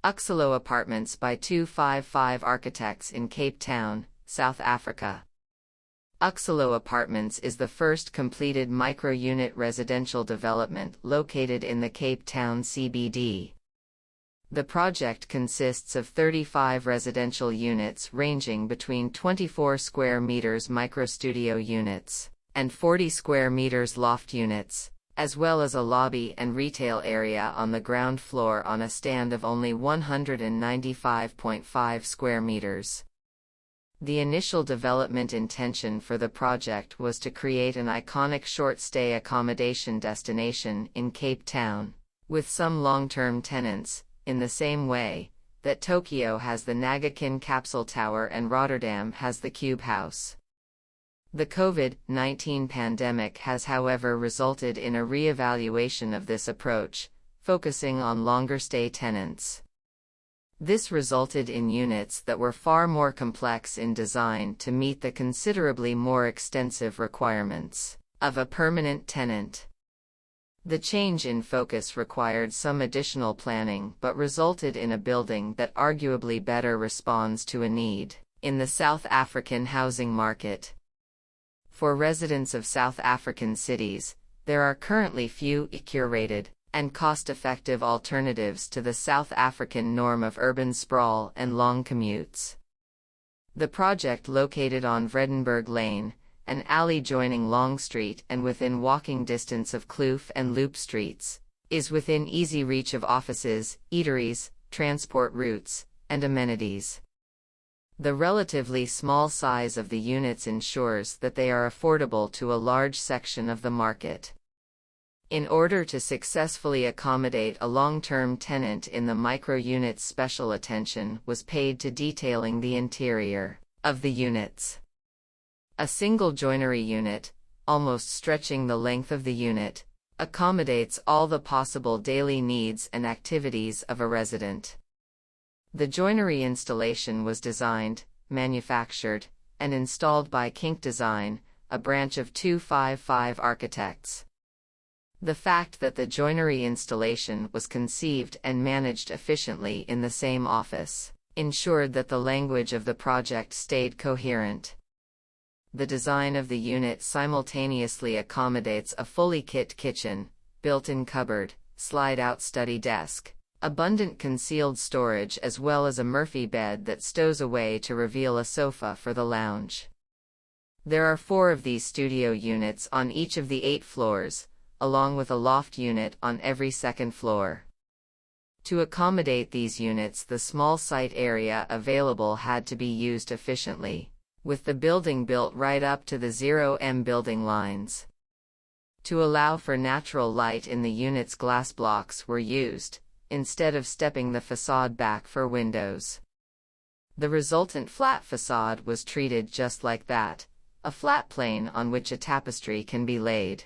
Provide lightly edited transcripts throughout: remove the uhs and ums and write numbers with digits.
Uxolo Apartments by 255 Architects in Cape Town, South Africa. Uxolo Apartments is the first completed micro-unit residential development located in the Cape Town CBD. The project consists of 35 residential units ranging between 24 square meters microstudio units and 40 square meters loft units, as well as a lobby and retail area on the ground floor on a stand of only 195.5 square meters. The initial development intention for the project was to create an iconic short-stay accommodation destination in Cape Town, with some long-term tenants, in the same way that Tokyo has the Nagakin Capsule Tower and Rotterdam has the Cube House. The COVID-19 pandemic has, however, resulted in a re-evaluation of this approach, focusing on longer-stay tenants. This resulted in units that were far more complex in design to meet the considerably more extensive requirements of a permanent tenant. The change in focus required some additional planning but resulted in a building that arguably better responds to a need in the South African housing market. For residents of South African cities, there are currently few curated and cost-effective alternatives to the South African norm of urban sprawl and long commutes. The project, located on Vredenburg Lane, an alley joining Long Street and within walking distance of Kloof and Loop Streets, is within easy reach of offices, eateries, transport routes, and amenities. The relatively small size of the units ensures that they are affordable to a large section of the market. In order to successfully accommodate a long-term tenant in the micro-units, special attention was paid to detailing the interior of the units. A single joinery unit, almost stretching the length of the unit, accommodates all the possible daily needs and activities of a resident. The joinery installation was designed, manufactured, and installed by Kink Design, a branch of 255 Architects. The fact that the joinery installation was conceived and managed efficiently in the same office ensured that the language of the project stayed coherent. The design of the unit simultaneously accommodates a fully kit kitchen, built-in cupboard, slide-out study desk, abundant concealed storage, as well as a Murphy bed that stows away to reveal a sofa for the lounge. There are 4 of these studio units on each of the 8 floors, along with a loft unit on every second floor. To accommodate these units, the small site area available had to be used efficiently, with the building built right up to the 0M building lines. To allow for natural light in the units, glass blocks were used, instead of stepping the facade back for windows. The resultant flat facade was treated just like that, a flat plane on which a tapestry can be laid.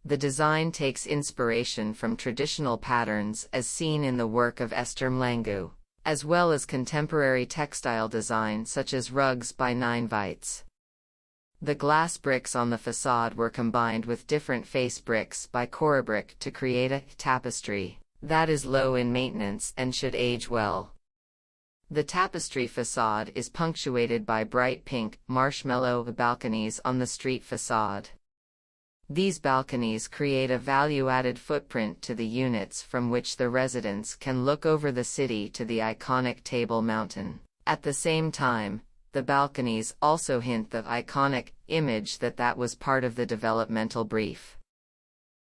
The design takes inspiration from traditional patterns as seen in the work of Esther Mlangu, as well as contemporary textile design such as rugs by 9 Vites. The glass bricks on the facade were combined with different face bricks by Corabrick to create a tapestry that is low in maintenance and should age well. The tapestry facade is punctuated by bright pink, marshmallow balconies on the street facade. These balconies create a value-added footprint to the units from which the residents can look over the city to the iconic Table Mountain. At the same time, the balconies also hint the iconic image that was part of the developmental brief.